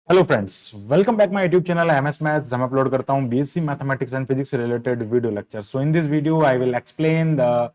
Hello friends, welcome back my YouTube channel MS maths. हम upload करता हूं BSc mathematics and physics से related video lecture. So in this video I will explain the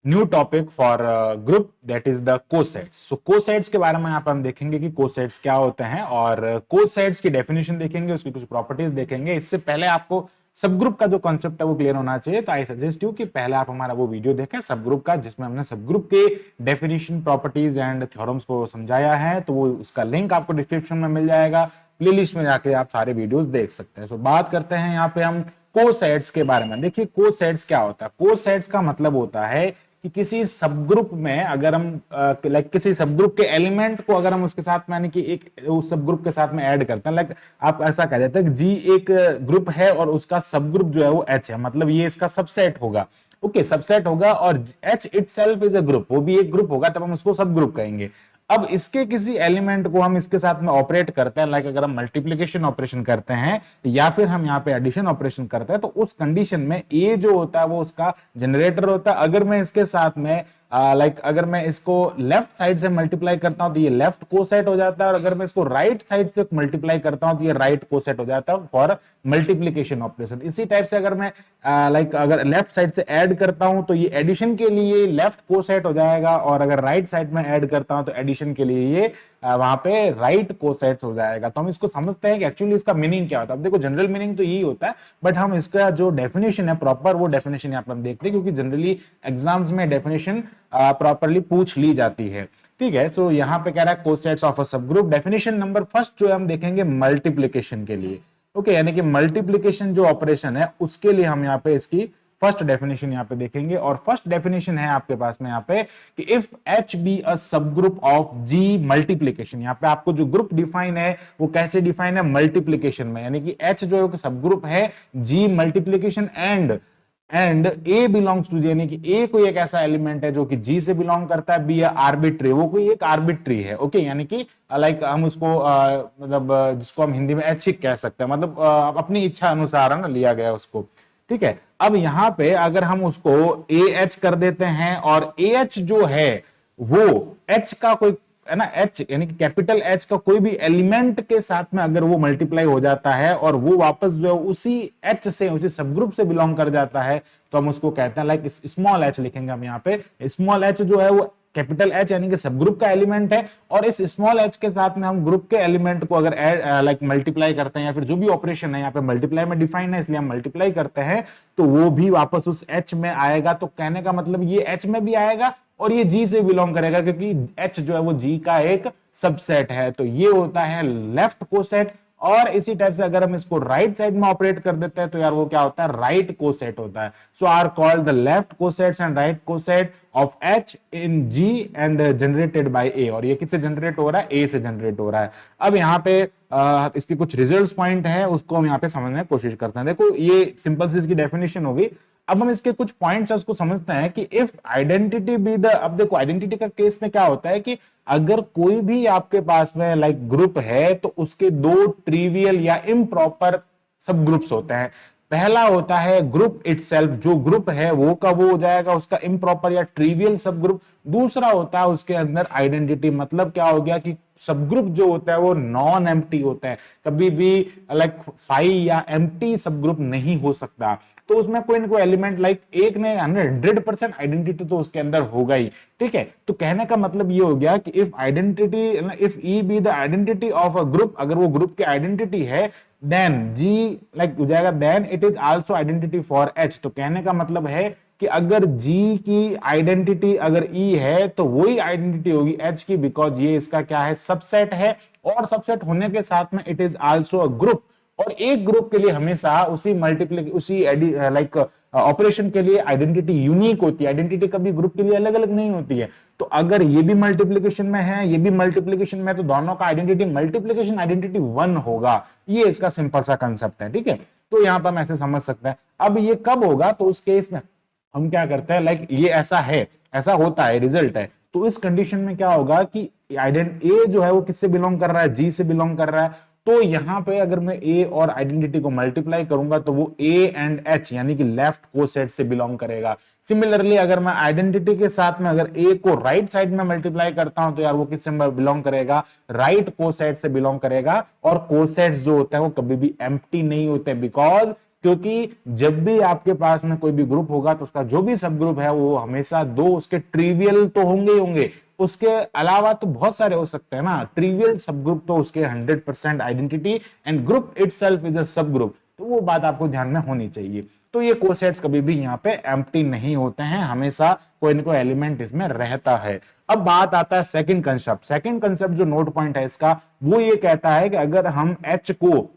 new topic for group, that is the cosets. So cosets के बारे में यहाँ पे हम देखेंगे कि कोसेट्स क्या होते हैं और कोसेट्स की डेफिनेशन देखेंगे, उसकी कुछ प्रॉपर्टीज देखेंगे। इससे पहले आपको सब ग्रुप का जो कॉन्सेप्ट है वो क्लियर होना चाहिए, तो आई सजेस्ट यू कि पहले आप हमारा वो वीडियो देखें सब ग्रुप का, जिसमें हमने सब ग्रुप के डेफिनेशन, प्रॉपर्टीज एंड थ्योरम्स को समझाया है। तो वो उसका लिंक आपको डिस्क्रिप्शन में मिल जाएगा, प्लेलिस्ट में जाके आप सारे वीडियोस देख सकते हैं। सो बात करते हैं यहाँ पे हम कोसेट्स के बारे में। देखिए कोसेट्स क्या होता है। कोसेट्स का मतलब होता है कि किसी सब ग्रुप में अगर हम लाइक किसी सब ग्रुप के एलिमेंट को अगर हम उसके साथ में यानी कि एक उस सब ग्रुप के साथ में ऐड करते हैं, लाइक आप ऐसा कह देते हैं कि जी एक ग्रुप है और उसका सब ग्रुप जो है वो एच है, मतलब ये इसका सबसेट होगा। ओके, सबसेट होगा और H itself is a group, वो भी एक ग्रुप होगा, तब हम उसको सब ग्रुप कहेंगे। अब इसके किसी एलिमेंट को हम इसके साथ में ऑपरेट करते हैं, लाइक अगर हम मल्टीप्लिकेशन ऑपरेशन करते हैं या फिर हम यहाँ पे एडिशन ऑपरेशन करते हैं, तो उस कंडीशन में ए जो होता है वो उसका जनरेटर होता है। अगर मैं इसके साथ में अगर मैं इसको लेफ्ट साइड से मल्टीप्लाई करता हूं तो ये लेफ्ट कोसेट हो जाता है, और अगर मैं इसको राइट साइड से मल्टीप्लाई करता हूं तो ये राइट कोसेट हो जाता है फॉर मल्टीप्लिकेशन ऑपरेशन। इसी टाइप से अगर मैं अगर लेफ्ट साइड से ऐड करता हूं तो ये एडिशन के लिए लेफ्ट कोसेट हो जाएगा, और अगर राइट साइड में ऐड करता हूं तो एडिशन के लिए ये वहां पे राइट कोसेट हो जाएगा। तो हम इसको समझते हैं कि एक्चुअली इसका मीनिंग क्या होता है। अब देखो जनरल मीनिंग तो यही होता है, बट हम इसका जो डेफिनेशन है प्रॉपर, वो डेफिनेशन यहाँ पे हम देखते हैं, क्योंकि जनरली एग्जाम्स में डेफिनेशन प्रॉपरली पूछ ली जाती है। ठीक है, सो यहाँ पे कह रहा है कोसेट्स ऑफ अ सब ग्रुप। डेफिनेशन नंबर फर्स्ट जो हम देखेंगे मल्टीप्लिकेशन के लिए। ओके, यानी कि मल्टीप्लिकेशन जो ऑपरेशन है उसके लिए हम यहाँ पे इसकी फर्स्ट डेफिनेशन यहाँ पे देखेंगे। और फर्स्ट डेफिनेशन है आपके पास में यहाँ पे कि इफ एच बी अ सब ग्रुप ऑफ जी मल्टीप्लिकेशन। यहाँ पे आपको जो ग्रुप डिफाइन है वो कैसे डिफाइन है, मल्टीप्लिकेशन में, यानी कि एच जो है सब ग्रुप है G multiplication and A belongs to, यानी कि ए कोई एक ऐसा एलिमेंट है जो कि जी से बिलोंग करता है, बी आर्बिट्री, वो कोई एक आर्बिट्री है। ओके, यानी कि लाइक हम उसको मतलब जिसको हम हिंदी में ऐच्छिक कह सकते हैं, मतलब अपनी इच्छा अनुसार है ना लिया गया उसको। ठीक है, अब यहां पे अगर हम उसको ए एच कर देते हैं और ए एच जो है वो एच का कोई है ना, एच यानी कि कैपिटल एच का कोई भी एलिमेंट के साथ में अगर वो मल्टीप्लाई हो जाता है और वो वापस जो है उसी एच से, उसी सब ग्रुप से बिलोंग कर जाता है, तो हम उसको कहते हैं लाइक स्मॉल एच लिखेंगे हम यहाँ पे। स्मॉल एच जो है वो कैपिटल एच यानी कि सब ग्रुप का एलिमेंट है, और इस स्मॉल एच के साथ में हम ग्रुप के एलिमेंट को अगर लाइक मल्टीप्लाई करते हैं, या फिर जो भी ऑपरेशन है यहाँ पे मल्टीप्लाई में डिफाइन है इसलिए हम मल्टीप्लाई करते हैं, तो वो भी वापस उस एच में आएगा। तो कहने का मतलब ये एच में भी आएगा और ये जी से बिलोंग करेगा, क्योंकि एच जो है वो जी का एक सबसेट है। तो ये होता है लेफ्ट कोसेट। और इसी टाइप से अगर हम इसको राइट साइड में ऑपरेट कर देते हैं तो यार वो क्या होता है, राइट कोसेट होता है। So are called the left cosets and right coset of H in G and generated by a. और ये किससे जनरेट हो रहा है, ए से जनरेट हो रहा है। अब यहाँ पे इसके कुछ रिजल्ट्स पॉइंट है, उसको हम यहाँ पे समझने की कोशिश करते हैं। देखो ये सिंपल सी इसकी डेफिनेशन होगी। अब हम इसके कुछ पॉइंट्स है उसको समझते हैं कि इफ आइडेंटिटी बी द, अब देखो आइडेंटिटी का केस में क्या होता है कि अगर कोई भी आपके पास में लाइक ग्रुप है तो उसके दो ट्रिवियल या इम्प्रॉपर सब ग्रुप्स होते हैं। पहला होता है ग्रुप इटसेल्फ, जो ग्रुप है वो का वो हो जाएगा उसका इम्प्रॉपर या ट्रिवियल सब ग्रुप। दूसरा होता है उसके अंदर आइडेंटिटी, मतलब क्या हो गया कि सब ग्रुप जो होता है वो नॉन एम्प्टी होता है, कभी भी लाइक फाई या एम्प्टी सब ग्रुप नहीं हो सकता। तो उसमें कोई ना कोई एलिमेंट लाइक एक ने 100% आइडेंटिटी तो उसके अंदर होगा ही। ठीक है, तो कहने का मतलब ये हो गया कि if identity, if E be the identity of a group, अगर वो ग्रुप की आइडेंटिटी है, देन जी लाइक हो जाएगा then it is also identity for H. तो कहने का मतलब है कि अगर G की आइडेंटिटी अगर E है तो वही आइडेंटिटी होगी H की, बिकॉज ये इसका क्या है, सबसेट है। और सबसेट होने के साथ में it is also a group. और एक ग्रुप के लिए हमेशा उसी लाइक ऑपरेशन के लिए आइडेंटिटी यूनिक होती है। आइडेंटिटी कभी ग्रुप के लिए अलग अलग नहीं होती है। तो अगर ये भी मल्टीप्लिकेशन में है, ये भी मल्टीप्लिकेशन में है, तो दोनों का आइडेंटिटी मल्टीप्लिकेशन आइडेंटिटी 1 होगा। ये इसका सिंपल सा कंसेप्ट है। ठीक है, तो यहां पर हम ऐसे समझ सकते हैं। अब ये कब होगा, तो उस केस में हम क्या करते हैं, लाइक ये ऐसा है, ऐसा होता है, रिजल्ट है। तो इस कंडीशन में क्या होगा कि आइडेंट ए जो है वो किससे बिलोंग कर रहा है, जी से बिलोंग कर रहा है। तो यहां पे अगर मैं ए और आइडेंटिटी को मल्टीप्लाई करूंगा तो वो ए एंड एच यानी कि लेफ्ट कोसेट से बिलोंग करेगा। सिमिलरली अगर मैं आइडेंटिटी के साथ में अगर ए को राइट साइड में मल्टीप्लाई करता हूं तो यार वो किससे बिलोंग करेगा, राइट कोसेट से बिलोंग करेगा। और कोसेट्स जो होते हैं वो कभी भी एम्प्टी नहीं होते, बिकॉज क्योंकि जब भी आपके पास में कोई भी ग्रुप होगा तो उसका जो भी सब ग्रुप है वो हमेशा दो उसके ट्रिवियल तो होंगे ही होंगे, उसके अलावा तो बहुत सारे हो सकते हैं ना। ट्रिवियल सब ग्रुप तो उसके 100% identity and group itself is a सब ग्रुप, तो वो बात आपको ध्यान में होनी चाहिए। तो ये कोसेट्स कभी भी यहाँ पे एम्प्टी नहीं होते हैं, हमेशा कोई ना कोई एलिमेंट इसमें रहता है। अब बात आता है सेकंड कंसेप्ट। सेकंड कंसेप्ट जो नोट पॉइंट है इसका वो ये कहता है कि अगर हम एच को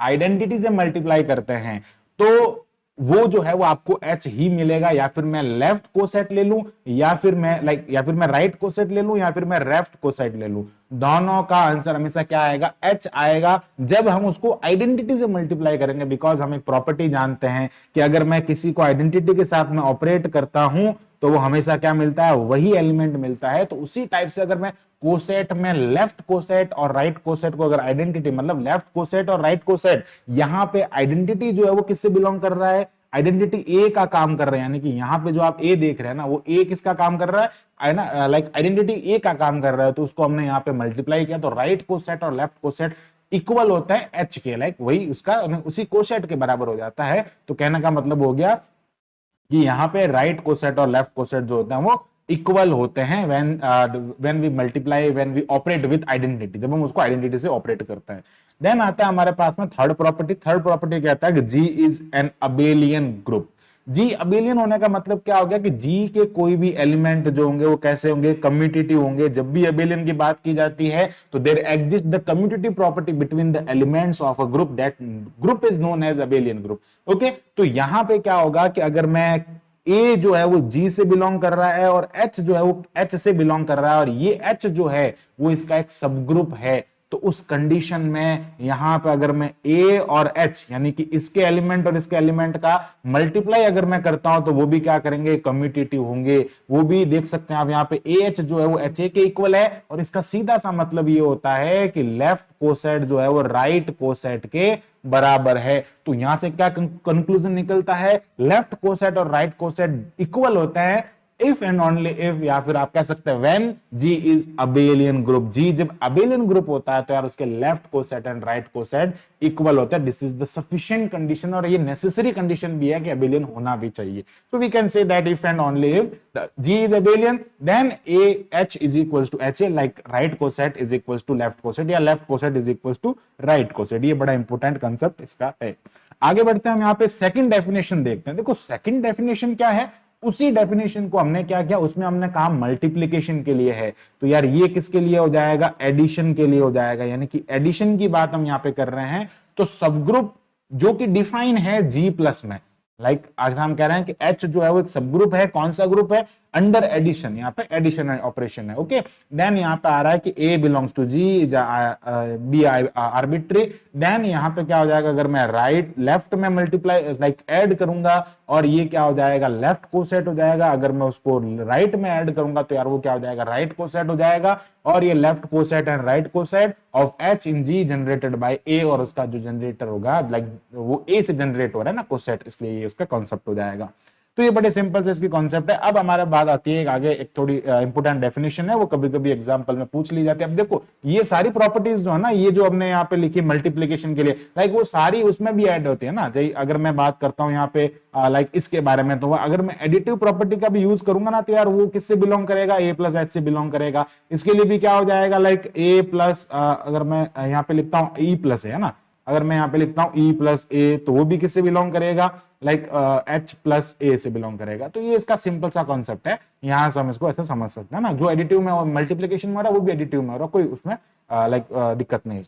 आइडेंटिटी से मल्टीप्लाई करते हैं तो वो जो है वो आपको एच ही मिलेगा, या फिर मैं लेफ्ट कोसेट ले लूं या फिर मैं राइट कोसेट ले लूं या फिर मैं लेफ्ट कोसेट ले लूं, दोनों का आंसर हमेशा क्या आएगा, एच आएगा जब हम उसको आइडेंटिटी से मल्टीप्लाई करेंगे। बिकॉज हम एक प्रॉपर्टी जानते हैं कि अगर मैं किसी को आइडेंटिटी के साथ में ऑपरेट करता हूं तो वो हमेशा क्या मिलता है, वही एलिमेंट मिलता है। तो उसी टाइप से अगर मैं कोसेट में लेफ्ट कोसेट और राइट कोसेट को अगर आइडेंटिटी मतलब लेफ्ट कोसेट और राइट कोसेट, यहां पे आइडेंटिटी जो है वो किससे बिलोंग कर रहा है, आइडेंटिटी ए का काम कर रहा है। यानी कि यहां पे जो आप ए देख रहे हैं ना वो ए किसका काम कर रहा है ना, लाइक आइडेंटिटी ए का काम कर रहा है, तो उसको हमने यहां पे मल्टीप्लाई किया तो राइट कोसेट और लेफ्ट कोसेट इक्वल होता है एच के, लाइक वही उसका उसी कोसेट के बराबर हो जाता है। तो कहने का मतलब हो गया कि यहाँ पे राइट कोसेट और लेफ्ट कोसेट जो होते हैं वो इक्वल होते हैं when we multiply, when we operate with identity, जब हम उसको आइडेंटिटी से ऑपरेट करते हैं। देन आता है हमारे पास में थर्ड प्रॉपर्टी। थर्ड प्रॉपर्टी कहता है कि G is an abelian group. G abelian होने का मतलब क्या हो गया कि जी के कोई भी एलिमेंट जो होंगे वो कैसे होंगे, कम्यूटेटिव होंगे। जब भी अबेलियन की बात की जाती है तो there exist the commutative property between the elements of a group, that group is known as abelian group. Okay, तो यहां पे क्या होगा कि अगर मैं ए जो है वो जी से बिलोंग कर रहा है और एच जो है वो एच से बिलोंग कर रहा है और ये एच जो है वो इसका एक सब ग्रुप है, तो उस कंडीशन में यहां पे अगर मैं ए और एच यानी कि इसके एलिमेंट और इसके एलिमेंट का मल्टीप्लाई अगर मैं करता हूं तो वो भी क्या करेंगे, कम्यूटेटिव होंगे। वो भी देख सकते हैं आप यहाँ पे ए एच जो है वो एच ए के इक्वल है, और इसका सीधा सा मतलब ये होता है कि लेफ्ट कोसेट जो है वो राइट कोसेट के बराबर है। तो यहां से क्या कंक्लूजन निकलता है, लेफ्ट कोसेट और राइट कोसेट इक्वल होते हैं इफ एंड ओनली इफ, या फिर आप कह सकते हैं when G is abelian group. G जब अबेलियन ग्रुप होता है तो यार उसके left coset and right coset equal होता है। This is the sufficient condition, और ये नेसेसरी कंडीशन भी है कि अबेलियन होना भी चाहिए। So we can say that if and only if G is abelian then a H is equals to H a, like right coset is equals to left coset या left coset is equals to right coset. ये बड़ा important concept इसका है। आगे बढ़ते हैं, हम यहाँ पे सेकंड डेफिनेशन देखते हैं। देखो सेकंड डेफिनेशन क्या है, उसी डेफिनेशन को हमने क्या किया, उसमें हमने कहा मल्टीप्लिकेशन के लिए है। तो यार ये किसके लिए हो जाएगा, एडिशन के लिए हो जाएगा। यानी कि एडिशन की बात हम यहां पे कर रहे हैं। तो सब ग्रुप जो कि डिफाइन है जी प्लस में, लाइक आज हम कह रहे हैं कि एच जो है वो एक सब ग्रुप है। कौन सा ग्रुप है, अंडर एडिशन, यहाँ पे एडिशन ऑपरेशन है। ओके, देन यहाँ पे आ रहा है कि a belongs to G, b arbitrary. Then यहाँ पे क्या हो जाएगा, अगर मैं राइट लेफ्ट में मल्टीप्लाई लाइक ऐड करूंगा और ये क्या हो जाएगा, लेफ्ट कोसेट हो जाएगा। अगर मैं उसको राइट में ऐड करूंगा तो यार वो क्या हो जाएगा, राइट कोसेट हो जाएगा। और ये left coset and right coset of H in G generated by a, और उसका जो जनरेटर होगा लाइक वो ए से जनरेट हो रहा है ना कोसेट, इसलिए ये उसका कॉन्सेप्ट हो जाएगा। तो ये बड़े सिंपल से इसकी कॉन्सेप्ट है। अब हमारे बात आती है आगे, एक थोड़ी इंपोर्टेंट डेफिनेशन है, वो कभी कभी एग्जांपल में पूछ ली जाती है। अब देखो ये सारी प्रॉपर्टीज जो है ना, ये जो हमने यहाँ पे लिखी मल्टीप्लिकेशन के लिए, लाइक वो सारी उसमें भी ऐड होती है ना। अगर मैं बात करता हूँ यहाँ पे लाइक इसके बारे में, तो अगर मैं एडिटिव प्रॉपर्टी का भी यूज करूंगा ना तो यार वो किससे बिलोंग करेगा, ए प्लस एच से बिलोंग करेगा। इसके लिए भी क्या हो जाएगा, लाइक ए प्लस, अगर मैं यहाँ पे लिखता हूँ ई प्लस है ना, अगर मैं यहाँ पे लिखता हूं ई प्लस ए तो वो भी किससे बिलोंग करेगा, लाइक एच प्लस ए से बिलोंग करेगा। तो ये इसका सिंपल सा कॉन्सेप्ट है, यहां से हम इसको ऐसे समझ सकते हैं ना। जो एडिटिव में और मल्टीप्लिकेशन में हो रहा है वो भी एडिटिव में हो रहा है, कोई उसमें दिक्कत नहीं।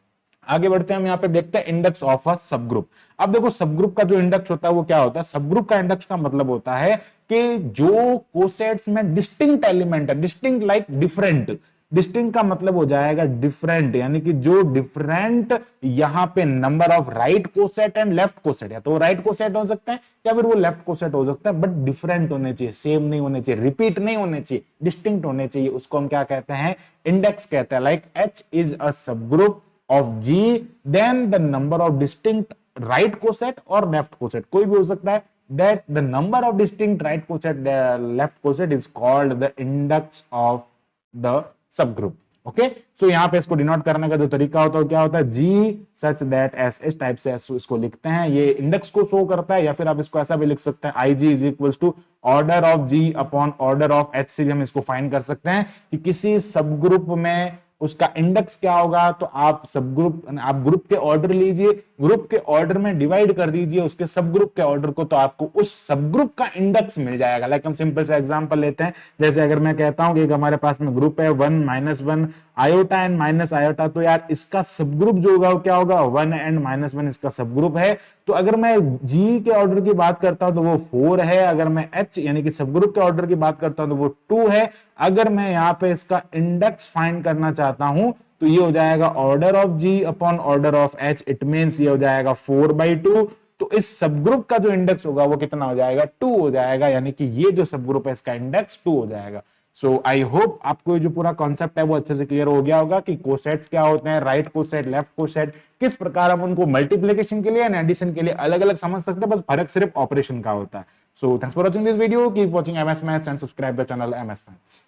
आगे बढ़ते हैं, हम यहाँ पे देखते हैं इंडेक्स ऑफ अ सब ग्रुप। अब देखो सब ग्रुप का जो इंडेक्स होता है वो क्या होता है, सब ग्रुप का इंडेक्स का मतलब होता है कि जो कोसेट्स में डिस्टिंक्ट एलिमेंट है, डिस्टिंक्ट लाइक डिफरेंट, डिस्टिंक्ट का मतलब हो जाएगा डिफरेंट, यानी कि जो डिफरेंट यहां पे number of right coset and left coset, या तो राइट कोसेट हो सकते हैं या फिर वो लेफ्ट कोसेट हो सकता है, बट डिफरेंट होने चाहिए, सेम नहीं होने चाहिए, रिपीट नहीं होने चाहिए, डिस्टिंक्ट होने चाहिए। उसको हम क्या कहते हैं, इंडेक्स कहते हैं। लाइक एच इज अ सब group of G, then the number of distinct right coset or left coset, कोई भी हो सकता है, that the number of distinct right coset, the left coset is called the index of the subgroup. Okay, so यहां पे इसको denote करने का जो तरीका होता है क्या होता है, G सच दैट एस इस टाइप से इसको लिखते हैं, ये इंडेक्स को शो करता है, या फिर आप इसको ऐसा भी लिख सकते हैं, IG is equals to order of G upon order of H से भी हम इसको फाइंड कर सकते हैं कि किसी सब ग्रुप में उसका इंडेक्स क्या होगा। तो आप ग्रुप के ऑर्डर लीजिए, ग्रुप के ऑर्डर में डिवाइड कर दीजिए उसके सब ग्रुप के ऑर्डर को, तो आपको उस सब ग्रुप का इंडेक्स मिल जाएगा। लाइक हम सिंपल सा एग्जांपल लेते हैं, जैसे अगर मैं कहता हूं कि एक हमारे पास में ग्रुप है 1 -1 आयोटा एंड माइनस आयोटा, तो यार इसका सब ग्रुप जो होगा वो क्या होगा, 1 एंड -1 इसका सब ग्रुप है। तो अगर मैं जी के ऑर्डर की बात करता हूं तो वो 4 है, अगर मैं एच यानी कि सब ग्रुप के ऑर्डर की बात करता हूं तो वो 2 है। अगर मैं यहां पे इसका इंडेक्स फाइंड करना चाहता हूं तो ये हो जाएगा order of G upon order of H, it means ये हो जाएगा 4/2। तो इस सब ग्रुप का जो इंडेक्स होगा वो कितना हो जाएगा, 2 हो जाएगा, यानी कि ये जो सब ग्रुप है इसका इंडेक्स 2 हो जाएगा। सो आई होप आपको जो पूरा कॉन्सेप्ट है वो अच्छे से क्लियर हो गया होगा कि कोसेट्स क्या होते हैं, राइट कोसेट, लेफ्ट कोसेट, किस प्रकार हम उनको मल्टीप्लिकेशन के लिए एंड एडिशन के लिए अलग अलग समझ सकते हैं, बस फर्क सिर्फ ऑपरेशन का होता है। So thanks for watching this video, keep watching MS Maths and subscribe the channel MS Maths।